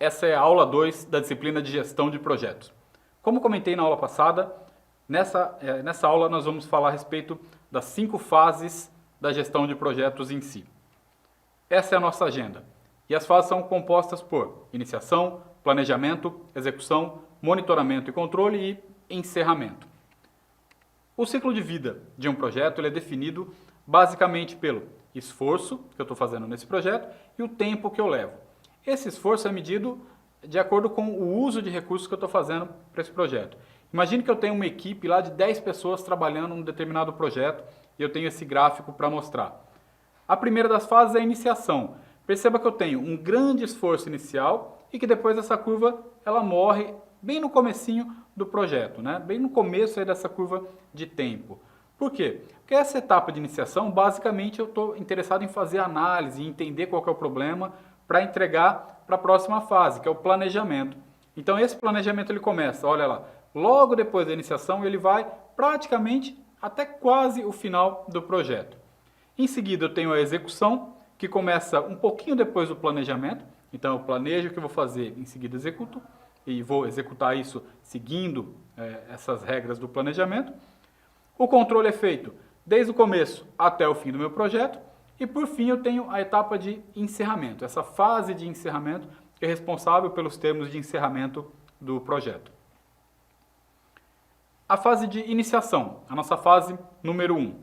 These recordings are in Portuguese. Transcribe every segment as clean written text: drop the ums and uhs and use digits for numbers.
essa é a aula 2 da disciplina de gestão de projetos. Como comentei na aula passada, nessa aula nós vamos falar a respeito das 5 fases da gestão de projetos em si. Essa é a nossa agenda. E as fases são compostas por iniciação, planejamento, execução, monitoramento e controle e encerramento. O ciclo de vida de um projeto ele é definido basicamente pelo esforço que eu estou fazendo nesse projeto e o tempo que eu levo. Esse esforço é medido de acordo com o uso de recursos que eu estou fazendo para esse projeto. Imagine que eu tenho uma equipe lá de 10 pessoas trabalhando num determinado projeto e eu tenho esse gráfico para mostrar. A primeira das fases é a iniciação. Perceba que eu tenho um grande esforço inicial e que depois essa curva ela morre bem no comecinho do projeto, né? Bem no começo aí dessa curva de tempo. Por quê? Porque essa etapa de iniciação, basicamente eu estou interessado em fazer análise, em entender qual que é o problema para entregar para a próxima fase, que é o planejamento. Então esse planejamento ele começa, olha lá, logo depois da iniciação ele vai praticamente até quase o final do projeto. Em seguida eu tenho a execução, que começa um pouquinho depois do planejamento. Então eu planejo o que eu vou fazer, em seguida executo, e vou executar isso seguindo essas regras do planejamento. O controle é feito desde o começo até o fim do meu projeto. E por fim eu tenho a etapa de encerramento, essa fase de encerramento que é responsável pelos termos de encerramento do projeto. A fase de iniciação, a nossa fase número 1.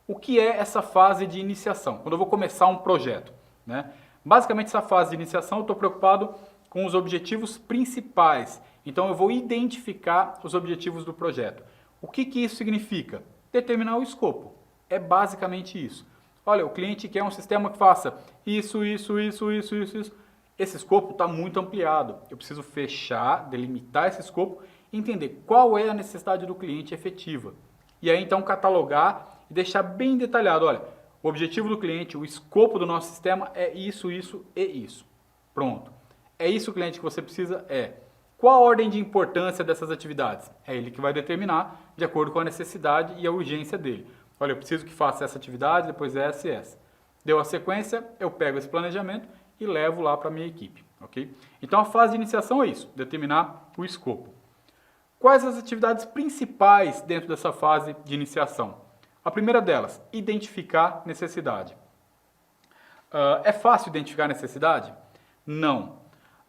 O que é essa fase de iniciação? Quando eu vou começar um projeto, né? Basicamente essa fase de iniciação eu estou preocupado com os objetivos principais. Então eu vou identificar os objetivos do projeto. O que isso significa? Determinar o escopo. É basicamente isso. Olha, o cliente quer um sistema que faça isso. Esse escopo está muito ampliado. Eu preciso fechar, delimitar esse escopo e entender qual é a necessidade do cliente efetiva. E aí então catalogar e deixar bem detalhado. Olha, o objetivo do cliente, o escopo do nosso sistema é isso e isso. Pronto. É isso o cliente que você precisa? É. Qual a ordem de importância dessas atividades? É ele que vai determinar de acordo com a necessidade e a urgência dele. Olha, eu preciso que faça essa atividade, depois essa e essa. Deu a sequência, eu pego esse planejamento e levo lá para a minha equipe. Okay? Então a fase de iniciação é isso, determinar o escopo. Quais as atividades principais dentro dessa fase de iniciação? A primeira delas, identificar necessidade. É fácil identificar necessidade? Não.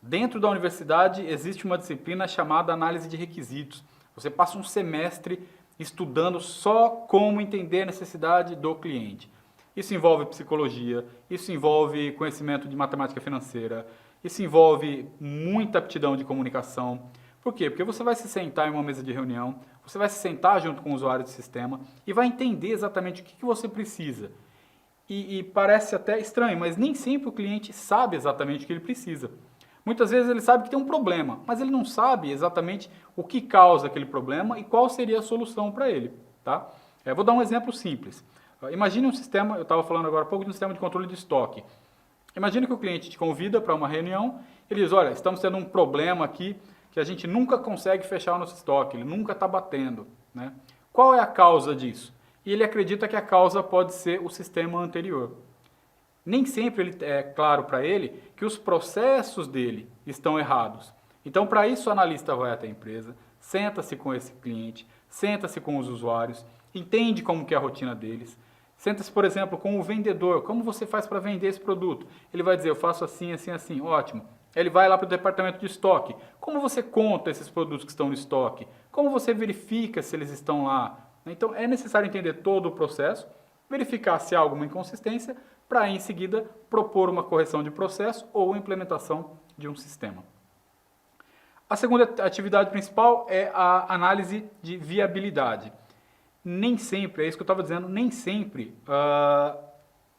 Dentro da universidade existe uma disciplina chamada análise de requisitos. Você passa um semestre estudando só como entender a necessidade do cliente. Isso envolve psicologia, isso envolve conhecimento de matemática financeira, isso envolve muita aptidão de comunicação. Por quê? Porque você vai se sentar em uma mesa de reunião, você vai se sentar junto com o usuário do sistema e vai entender exatamente o que você precisa. E parece até estranho, mas nem sempre o cliente sabe exatamente o que ele precisa. Muitas vezes ele sabe que tem um problema, mas ele não sabe exatamente o que causa aquele problema e qual seria a solução para ele. Tá? Vou dar um exemplo simples. Imagine um sistema, eu estava falando agora há pouco de um sistema de controle de estoque. Imagine que o cliente te convida para uma reunião, ele diz, olha, estamos tendo um problema aqui que a gente nunca consegue fechar o nosso estoque, ele nunca está batendo. Né? Qual é a causa disso? E ele acredita que a causa pode ser o sistema anterior. Nem sempre é claro para ele que os processos dele estão errados. Então, para isso, o analista vai até a empresa, senta-se com esse cliente, senta-se com os usuários, entende como que é a rotina deles, senta-se, por exemplo, com o vendedor, como você faz para vender esse produto? Ele vai dizer, eu faço assim, ótimo. Ele vai lá para o departamento de estoque. Como você conta esses produtos que estão no estoque? Como você verifica se eles estão lá? Então, é necessário entender todo o processo, verificar se há alguma inconsistência, para em seguida propor uma correção de processo ou a implementação de um sistema. A segunda atividade principal é a análise de viabilidade. Nem sempre, é isso que eu estava dizendo, nem sempre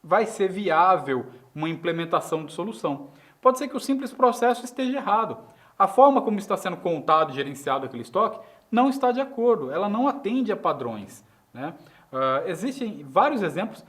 vai ser viável uma implementação de solução. Pode ser que o simples processo esteja errado. A forma como está sendo contado e gerenciado aquele estoque não está de acordo, ela não atende a padrões. Né? Existem vários exemplos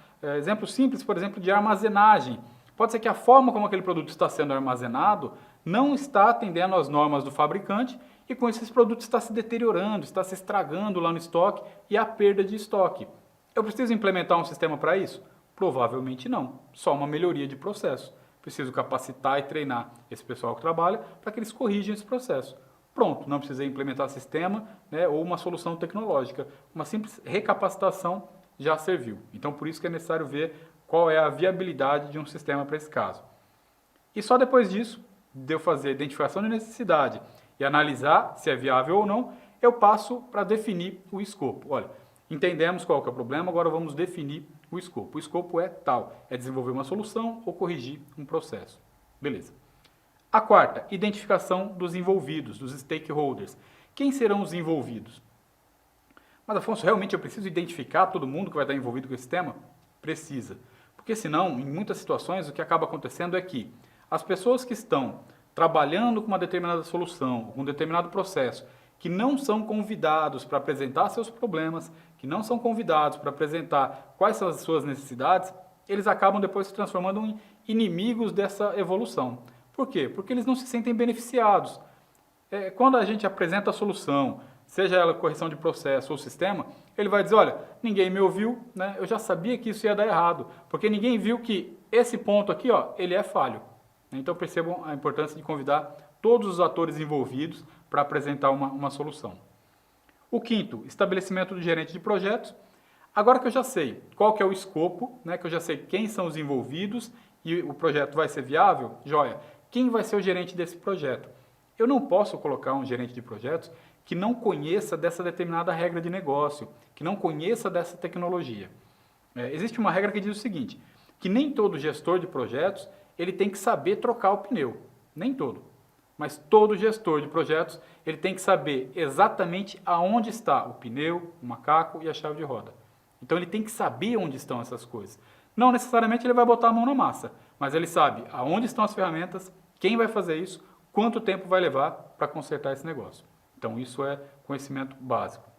simples, por exemplo, de armazenagem. Pode ser que a forma como aquele produto está sendo armazenado não está atendendo às normas do fabricante e com esses produtos está se deteriorando, está se estragando lá no estoque e há perda de estoque. Eu preciso implementar um sistema para isso? Provavelmente não, só uma melhoria de processo. preciso capacitar e treinar esse pessoal que trabalha para que eles corrijam esse processo. Pronto, não precisei implementar sistema, né, ou uma solução tecnológica. Uma simples recapacitação já serviu. Então, por isso que é necessário ver qual é a viabilidade de um sistema para esse caso. E só depois disso, de eu fazer a identificação de necessidade e analisar se é viável ou não, eu passo para definir o escopo. Olha, entendemos qual que é o problema, agora vamos definir o escopo. O escopo é tal, é desenvolver uma solução ou corrigir um processo. Beleza. A quarta, identificação dos envolvidos, dos stakeholders. Quem serão os envolvidos? Mas, Afonso, realmente eu preciso identificar todo mundo que vai estar envolvido com esse tema? Precisa. Porque senão, em muitas situações, o que acaba acontecendo é que as pessoas que estão trabalhando com uma determinada solução, com um determinado processo, que não são convidados para apresentar seus problemas, que não são convidados para apresentar quais são as suas necessidades, eles acabam depois se transformando em inimigos dessa evolução. Por quê? Porque eles não se sentem beneficiados. Quando a gente apresenta a solução, seja ela correção de processo ou sistema, ele vai dizer, olha, ninguém me ouviu, né? Eu já sabia que isso ia dar errado, porque ninguém viu que esse ponto aqui, ó, ele é falho. Então percebam a importância de convidar todos os atores envolvidos para apresentar uma solução. O quinto, estabelecimento do gerente de projetos. Agora que eu já sei qual que é o escopo, né, que eu já sei quem são os envolvidos e o projeto vai ser viável, joia. Quem vai ser o gerente desse projeto? Eu não posso colocar um gerente de projetos que não conheça dessa determinada regra de negócio, que não conheça dessa tecnologia. Existe uma regra que diz o seguinte, que nem todo gestor de projetos ele tem que saber trocar o pneu, nem todo. Mas todo gestor de projetos ele tem que saber exatamente aonde está o pneu, o macaco e a chave de roda. Então ele tem que saber onde estão essas coisas. Não necessariamente ele vai botar a mão na massa, mas ele sabe aonde estão as ferramentas, quem vai fazer isso, quanto tempo vai levar para consertar esse negócio. Então isso é conhecimento básico.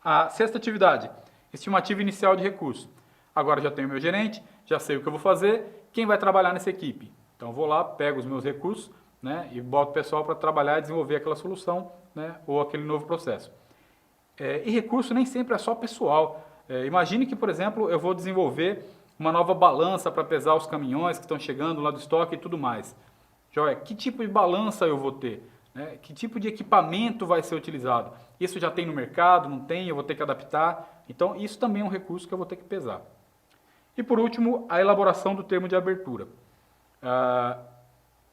A sexta atividade, estimativa inicial de recursos. Agora já tenho meu gerente, já sei o que eu vou fazer, quem vai trabalhar nessa equipe? Então vou lá, pego os meus recursos, né, e boto o pessoal para trabalhar e desenvolver aquela solução, né, ou aquele novo processo. E recurso nem sempre é só pessoal. Imagine que, por exemplo, eu vou desenvolver uma nova balança para pesar os caminhões que estão chegando lá do estoque e tudo mais. Joia, que tipo de balança eu vou ter? Né? Que tipo de equipamento vai ser utilizado? Isso já tem no mercado, não tem, eu vou ter que adaptar. Então, isso também é um recurso que eu vou ter que pesar. E por último, a elaboração do termo de abertura.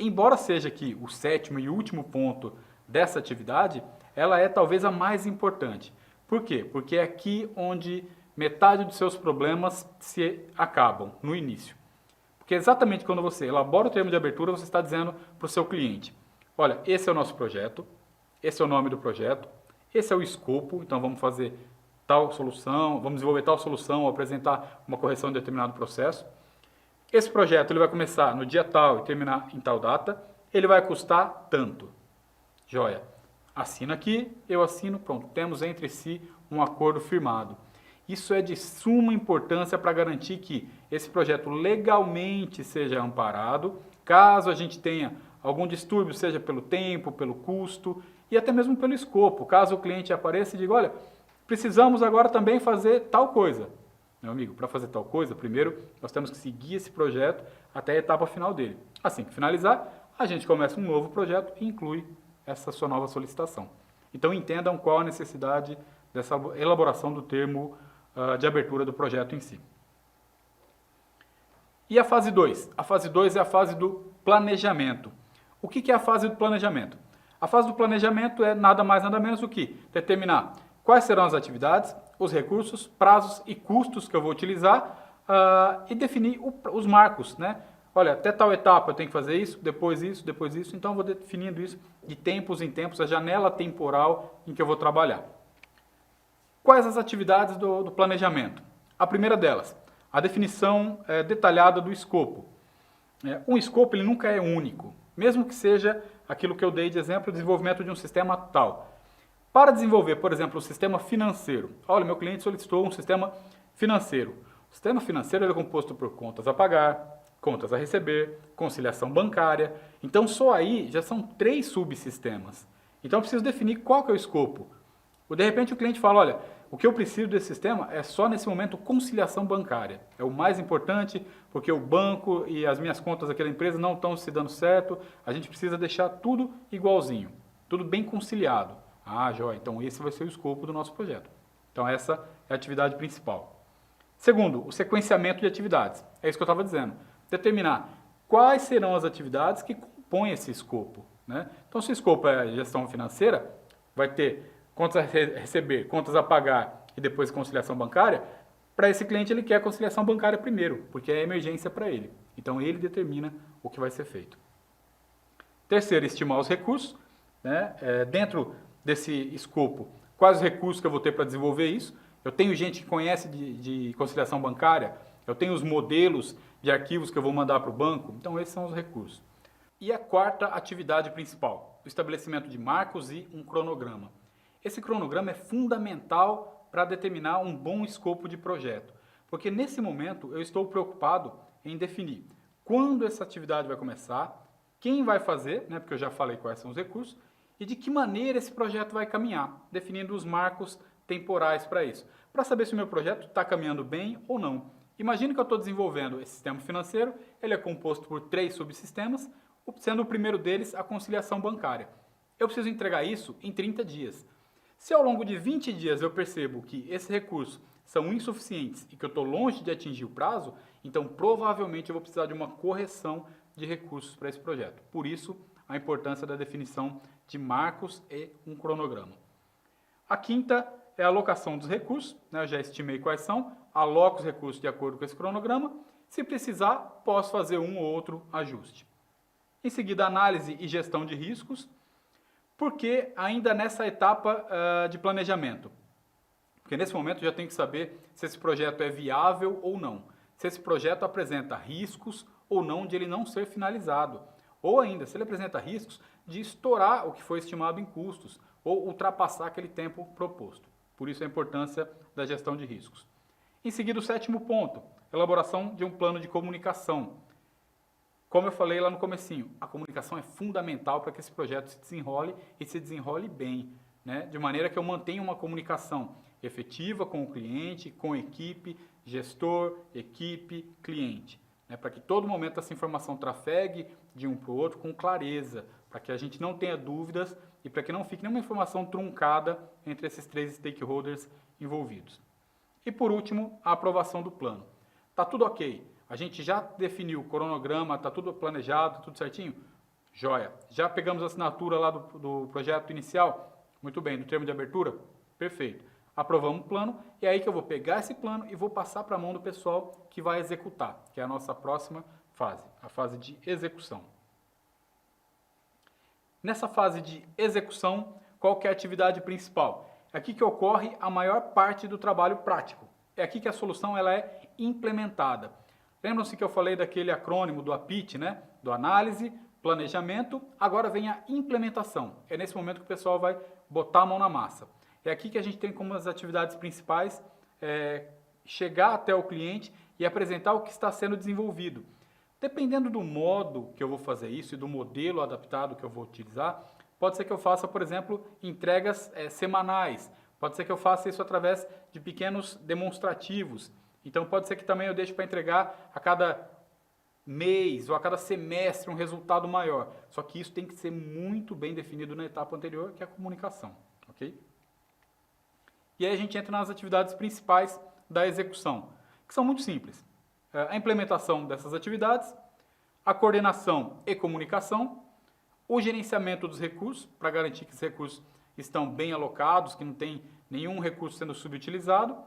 Embora seja aqui o sétimo e último ponto dessa atividade, ela é talvez a mais importante. Por quê? Porque é aqui onde metade dos seus problemas se acabam, no início. Porque exatamente quando você elabora o termo de abertura, você está dizendo para o seu cliente, olha, esse é o nosso projeto, esse é o nome do projeto, esse é o escopo, então vamos fazer tal solução, vamos desenvolver tal solução ou apresentar uma correção de determinado processo. Esse projeto ele vai começar no dia tal e terminar em tal data, ele vai custar tanto. Joia. Assina aqui, eu assino, pronto, temos entre si um acordo firmado. Isso é de suma importância para garantir que esse projeto legalmente seja amparado, caso a gente tenha algum distúrbio, seja pelo tempo, pelo custo e até mesmo pelo escopo. Caso o cliente apareça e diga, olha, precisamos agora também fazer tal coisa. Meu amigo, para fazer tal coisa, primeiro nós temos que seguir esse projeto até a etapa final dele. Assim que finalizar, a gente começa um novo projeto e inclui essa sua nova solicitação. Então entendam qual a necessidade dessa elaboração do termo de abertura do projeto em si. E a fase 2? A fase 2 é a fase do planejamento. O que é a fase do planejamento? A fase do planejamento é nada mais nada menos do que determinar quais serão as atividades, os recursos, prazos e custos que eu vou utilizar e definir os marcos, né? Olha, até tal etapa eu tenho que fazer isso, depois isso, então eu vou definindo isso de tempos em tempos, a janela temporal em que eu vou trabalhar. Quais as atividades do planejamento? A primeira delas, a definição detalhada do escopo. Um escopo ele nunca é único, mesmo que seja aquilo que eu dei de exemplo, o desenvolvimento de um sistema tal. Para desenvolver, por exemplo, o sistema financeiro, olha, meu cliente solicitou um sistema financeiro. O sistema financeiro ele é composto por contas a pagar, contas a receber, conciliação bancária. Então, só aí já são 3 subsistemas. Então, eu preciso definir qual que é o escopo. De repente, o cliente fala, olha, O que eu preciso desse sistema é só nesse momento conciliação bancária. É o mais importante porque o banco e as minhas contas daquela empresa não estão se dando certo. A gente precisa deixar tudo igualzinho, tudo bem conciliado. Ah, joia, então esse vai ser o escopo do nosso projeto. Então essa é a atividade principal. Segundo, o sequenciamento de atividades. É isso que eu estava dizendo. Determinar quais serão as atividades que compõem esse escopo, né? Então se o escopo é gestão financeira, vai ter contas a receber, contas a pagar e depois conciliação bancária. Para esse cliente ele quer a conciliação bancária primeiro, porque é emergência para ele. Então ele determina o que vai ser feito. Terceiro, estimar os recursos, né? Dentro desse escopo, quais os recursos que eu vou ter para desenvolver isso. Eu tenho gente que conhece de conciliação bancária, eu tenho os modelos de arquivos que eu vou mandar para o banco, então esses são os recursos. E a quarta atividade principal, o estabelecimento de marcos e um cronograma. Esse cronograma é fundamental para determinar um bom escopo de projeto, porque nesse momento eu estou preocupado em definir quando essa atividade vai começar, quem vai fazer, né, porque eu já falei quais são os recursos, e de que maneira esse projeto vai caminhar, definindo os marcos temporais para isso, para saber se o meu projeto está caminhando bem ou não. Imagine que eu estou desenvolvendo esse sistema financeiro, ele é composto por 3 subsistemas, sendo o primeiro deles a conciliação bancária. Eu preciso entregar isso em 30 dias. Se ao longo de 20 dias eu percebo que esses recursos são insuficientes e que eu estou longe de atingir o prazo, então provavelmente eu vou precisar de uma correção de recursos para esse projeto. Por isso, a importância da definição de marcos e um cronograma. A quinta é a alocação dos recursos, né? Eu já estimei quais são, aloco os recursos de acordo com esse cronograma. Se precisar, posso fazer um ou outro ajuste. Em seguida, análise e gestão de riscos, porque ainda nessa etapa de planejamento. Porque nesse momento eu já tenho que saber se esse projeto é viável ou não, se esse projeto apresenta riscos ou não de ele não ser finalizado, ou ainda, se ele apresenta riscos de estourar o que foi estimado em custos, ou ultrapassar aquele tempo proposto. Por isso a importância da gestão de riscos. Em seguida, o 7º ponto, elaboração de um plano de comunicação. Como eu falei lá no comecinho, a comunicação é fundamental para que esse projeto se desenrole e se desenrole bem, né? De maneira que eu mantenha uma comunicação efetiva com o cliente, com a equipe, gestor, equipe, cliente, né? Para que todo momento essa informação trafegue de um para o outro com clareza, para que a gente não tenha dúvidas e para que não fique nenhuma informação truncada entre esses 3 stakeholders envolvidos. E por último, a aprovação do plano. Tá tudo ok? A gente já definiu o cronograma, está tudo planejado, tudo certinho? Joia. Já pegamos a assinatura lá do projeto inicial? Muito bem. Do termo de abertura? Perfeito. Aprovamos o plano e é aí que eu vou pegar esse plano e vou passar para a mão do pessoal que vai executar, que é a nossa próxima fase, a fase de execução. Nessa fase de execução, qual que é a atividade principal? É aqui que ocorre a maior parte do trabalho prático. É aqui que a solução ela é implementada. Lembram-se que eu falei daquele acrônimo do APIT, né? Do análise, planejamento, agora vem a implementação. É nesse momento que o pessoal vai botar a mão na massa. É aqui que a gente tem como as atividades principais chegar até o cliente e apresentar o que está sendo desenvolvido. Dependendo do modo que eu vou fazer isso e do modelo adaptado que eu vou utilizar, pode ser que eu faça, por exemplo, entregas semanais. Pode ser que eu faça isso através de pequenos demonstrativos. Então pode ser que também eu deixe para entregar a cada mês ou a cada semestre um resultado maior. Só que isso tem que ser muito bem definido na etapa anterior, que é a comunicação. Ok? E aí a gente entra nas atividades principais da execução, que são muito simples. A implementação dessas atividades, a coordenação e comunicação, o gerenciamento dos recursos, para garantir que esses recursos estão bem alocados, que não tem nenhum recurso sendo subutilizado,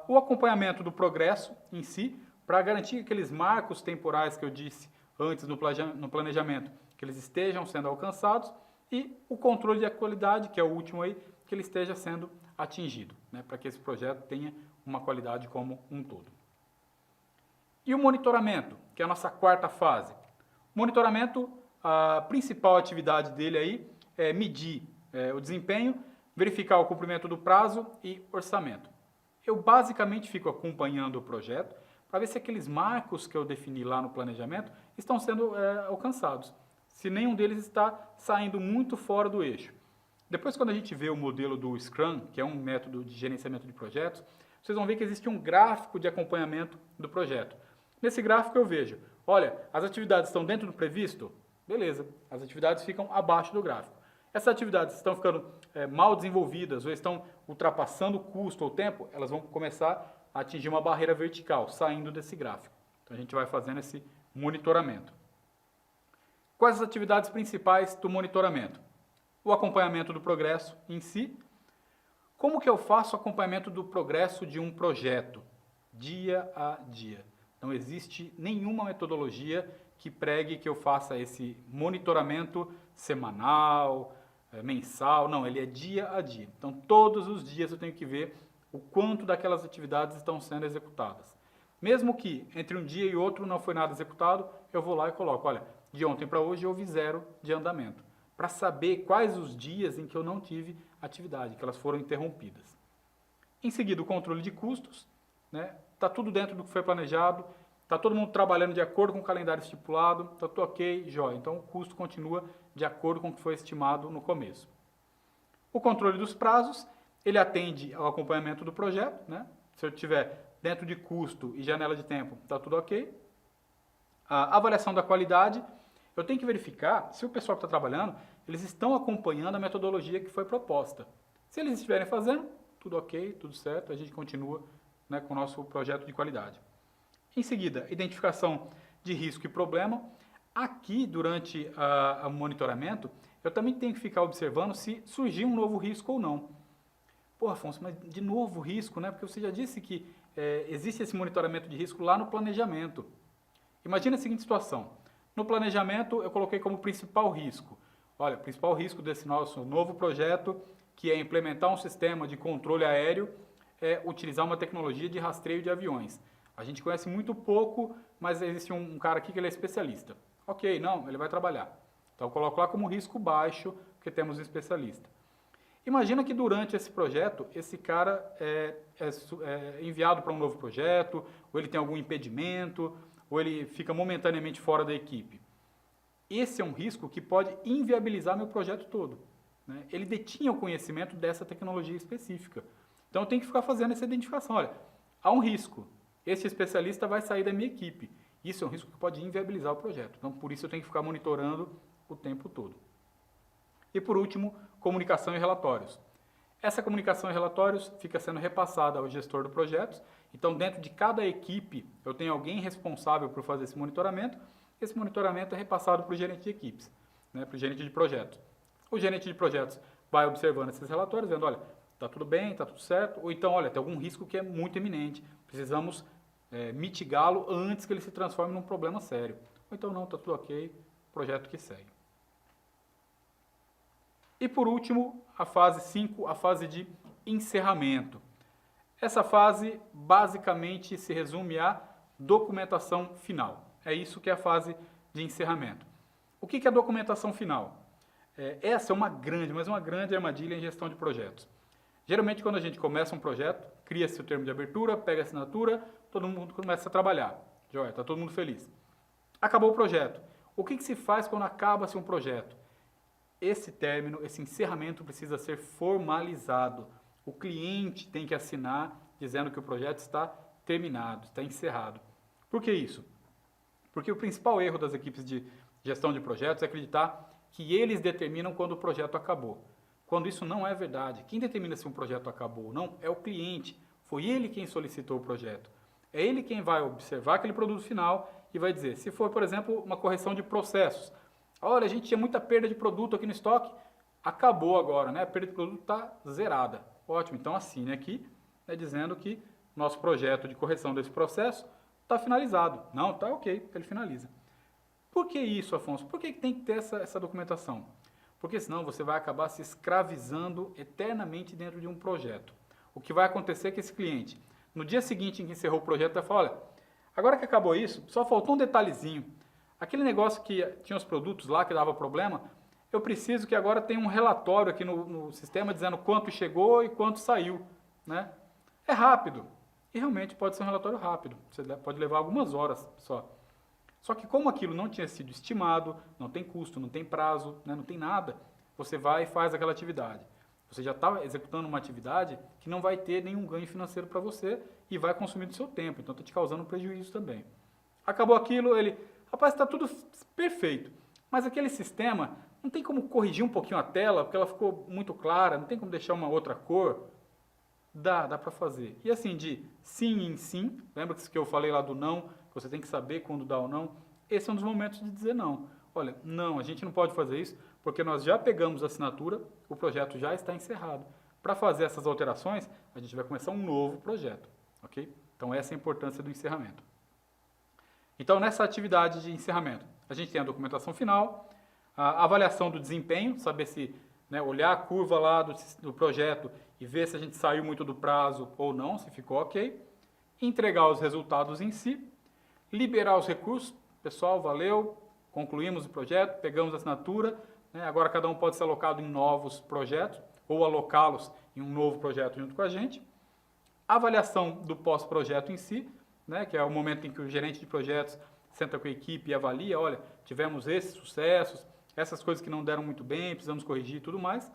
o acompanhamento do progresso em si, para garantir que aqueles marcos temporais que eu disse antes no planejamento, que eles estejam sendo alcançados, e o controle da qualidade, que é o último aí, que ele esteja sendo atingido, né, para que esse projeto tenha uma qualidade como um todo. E o monitoramento, que é a nossa quarta fase. O monitoramento, a principal atividade dele aí é medir o desempenho, verificar o cumprimento do prazo e orçamento. Eu basicamente fico acompanhando o projeto para ver se aqueles marcos que eu defini lá no planejamento estão sendo alcançados. Se nenhum deles está saindo muito fora do eixo. Depois, quando a gente vê o modelo do Scrum, que é um método de gerenciamento de projetos, vocês vão ver que existe um gráfico de acompanhamento do projeto. Nesse gráfico eu vejo, olha, as atividades estão dentro do previsto? Beleza, as atividades ficam abaixo do gráfico. Essas atividades estão ficando mal desenvolvidas ou estão ultrapassando o custo ou o tempo, elas vão começar a atingir uma barreira vertical, saindo desse gráfico. Então a gente vai fazendo esse monitoramento. Quais as atividades principais do monitoramento? O acompanhamento do progresso em si. Como que eu faço o acompanhamento do progresso de um projeto? Dia a dia. Não existe nenhuma metodologia que pregue que eu faça esse monitoramento semanal, mensal. Não, ele é dia a dia. Então, todos os dias eu tenho que ver o quanto daquelas atividades estão sendo executadas. Mesmo que entre um dia e outro não foi nada executado, eu vou lá e coloco, olha, de ontem para hoje houve 0 de andamento, para saber quais os dias em que eu não tive atividade, que elas foram interrompidas. Em seguida, o controle de custos, né? Tá tudo dentro do que foi planejado, tá todo mundo trabalhando de acordo com o calendário estipulado, tá tudo ok, jóia. Então o custo continua de acordo com o que foi estimado no começo. O controle dos prazos, ele atende ao acompanhamento do projeto, né? Se eu tiver dentro de custo e janela de tempo, tá tudo ok. A avaliação da qualidade, eu tenho que verificar se o pessoal que está trabalhando, eles estão acompanhando a metodologia que foi proposta. Se eles estiverem fazendo, tudo ok, tudo certo, a gente continua, né, com o nosso projeto de qualidade. Em seguida, identificação de risco e problema. Aqui, durante o monitoramento, eu também tenho que ficar observando se surgir um novo risco ou não. Pô, Afonso, mas de novo risco, né? Porque você já disse que existe esse monitoramento de risco lá no planejamento. Imagina a seguinte situação. No planejamento, eu coloquei como principal risco. Olha, o principal risco desse nosso novo projeto, que é implementar um sistema de controle aéreo, é utilizar uma tecnologia de rastreio de aviões. A gente conhece muito pouco, mas existe um cara aqui que ele é especialista. Ok, não, ele vai trabalhar. Então eu coloco lá como risco baixo, porque temos um especialista. Imagina que durante esse projeto, esse cara é enviado para um novo projeto, ou ele tem algum impedimento, ou ele fica momentaneamente fora da equipe. Esse é um risco que pode inviabilizar meu projeto todo, né? Ele detinha o conhecimento dessa tecnologia específica. Então eu tenho que ficar fazendo essa identificação. Olha, há um risco. Esse especialista vai sair da minha equipe. Isso é um risco que pode inviabilizar o projeto. Então por isso eu tenho que ficar monitorando o tempo todo. E por último, comunicação e relatórios. Essa comunicação e relatórios fica sendo repassada ao gestor do projeto. Então, dentro de cada equipe, eu tenho alguém responsável por fazer esse monitoramento. Esse monitoramento é repassado para o gerente de equipes, né, para o gerente de projetos. O gerente de projetos vai observando esses relatórios, vendo, olha, está tudo bem, está tudo certo. Ou então, olha, tem algum risco que é muito iminente. Precisamos mitigá-lo antes que ele se transforme num problema sério. Ou então, não, está tudo ok, projeto que segue. E por último, a fase 5, a fase de encerramento. Essa fase basicamente se resume à documentação final. É isso que é a fase de encerramento. O que é a documentação final? Essa é uma grande, mas uma grande armadilha em gestão de projetos. Geralmente quando a gente começa um projeto, cria-se o termo de abertura, pega a assinatura, todo mundo começa a trabalhar. Joia, está todo mundo feliz. Acabou o projeto. O que se faz quando acaba-se um projeto? Esse término, esse encerramento precisa ser formalizado. O cliente tem que assinar dizendo que o projeto está terminado, está encerrado. Por que isso? Porque o principal erro das equipes de gestão de projetos é acreditar que eles determinam quando o projeto acabou. Quando isso não é verdade. Quem determina se um projeto acabou ou não é o cliente. Foi ele quem solicitou o projeto. É ele quem vai observar aquele produto final e vai dizer, se for, por exemplo, uma correção de processos. Olha, a gente tinha muita perda de produto aqui no estoque, acabou agora, né? A perda de produto está zerada. Ótimo, então assine aqui, né, dizendo que nosso projeto de correção desse processo está finalizado. Não, está ok, ele finaliza. Por que isso, Afonso? Por que tem que ter essa documentação? Porque senão você vai acabar se escravizando eternamente dentro de um projeto. O que vai acontecer é que esse cliente, no dia seguinte em que encerrou o projeto, vai falar, olha, agora que acabou isso, só faltou um detalhezinho. Aquele negócio que tinha os produtos lá que dava problema, eu preciso que agora tenha um relatório aqui no sistema dizendo quanto chegou e quanto saiu, né? É rápido. E realmente pode ser um relatório rápido. Você pode levar algumas horas só. Só que como aquilo não tinha sido estimado, não tem custo, não tem prazo, né, não tem nada, você vai e faz aquela atividade. Você já está executando uma atividade que não vai ter nenhum ganho financeiro para você e vai consumir do seu tempo, então está te causando um prejuízo também. Acabou aquilo, ele, rapaz, está tudo perfeito, mas aquele sistema não tem como corrigir um pouquinho a tela, porque ela ficou muito clara, não tem como deixar uma outra cor. Dá para fazer. E assim, de sim em sim, lembra que eu falei lá do não, que você tem que saber quando dá ou não? Esse é um dos momentos de dizer não. Olha, não, a gente não pode fazer isso, porque nós já pegamos a assinatura, o projeto já está encerrado. Para fazer essas alterações, a gente vai começar um novo projeto, ok? Então essa é a importância do encerramento. Então nessa atividade de encerramento, a gente tem a documentação final, a avaliação do desempenho, saber se, né, olhar a curva lá do projeto e ver se a gente saiu muito do prazo ou não, se ficou ok, entregar os resultados em si, liberar os recursos, pessoal, valeu, concluímos o projeto, pegamos a assinatura, né, agora cada um pode ser alocado em novos projetos ou alocá-los em um novo projeto junto com a gente. Avaliação do pós-projeto em si, né, que é o momento em que o gerente de projetos senta com a equipe e avalia, olha, tivemos esses sucessos, essas coisas que não deram muito bem, precisamos corrigir e tudo mais.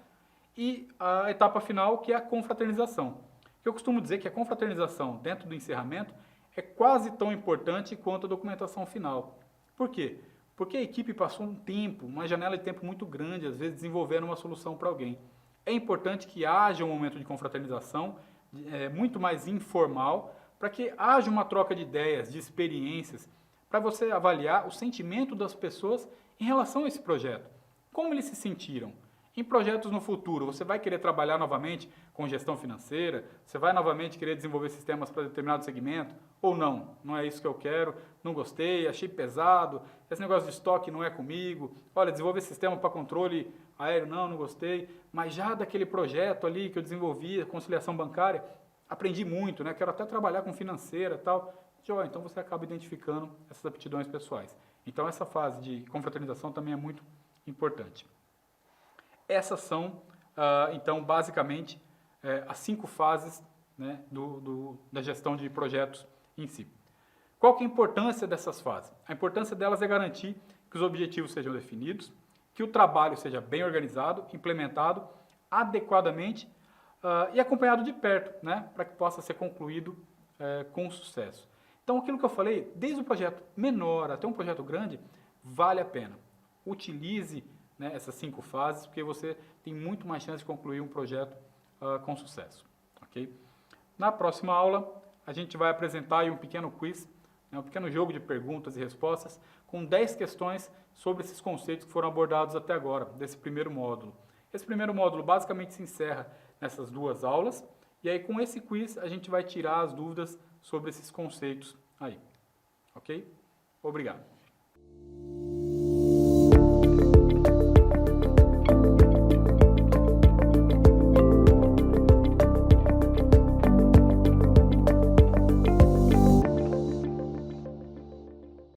E a etapa final, que é a confraternização. Eu costumo dizer que a confraternização dentro do encerramento é quase tão importante quanto a documentação final. Por quê? Porque a equipe passou um tempo, uma janela de tempo muito grande, às vezes desenvolvendo uma solução para alguém. É importante que haja um momento de confraternização muito mais informal, para que haja uma troca de ideias, de experiências, para você avaliar o sentimento das pessoas em relação a esse projeto. Como eles se sentiram? Em projetos no futuro, você vai querer trabalhar novamente com gestão financeira? Você vai novamente querer desenvolver sistemas para determinado segmento? Ou não? Não é isso que eu quero, não gostei, achei pesado, esse negócio de estoque não é comigo. Olha, desenvolver sistema para controle aéreo, não gostei. Mas já daquele projeto ali que eu desenvolvi, conciliação bancária, aprendi muito, né? Quero até trabalhar com financeira e tal. Então você acaba identificando essas aptidões pessoais. Então essa fase de confraternização também é muito importante. Essas são, então, basicamente, as 5 fases, né, da gestão de projetos em si. Qual que é a importância dessas fases? A importância delas é garantir que os objetivos sejam definidos, que o trabalho seja bem organizado, implementado adequadamente e acompanhado de perto, né, para que possa ser concluído com sucesso. Então, aquilo que eu falei, desde um projeto menor até um projeto grande, vale a pena. Utilize, né, essas 5 fases, porque você tem muito mais chance de concluir um projeto com sucesso. Okay? Na próxima aula, a gente vai apresentar aí um pequeno quiz, né, um pequeno jogo de perguntas e respostas, com 10 questões sobre esses conceitos que foram abordados até agora, desse primeiro módulo. Esse primeiro módulo basicamente se encerra nessas 2 aulas, e aí com esse quiz a gente vai tirar as dúvidas sobre esses conceitos aí. Ok? Obrigado.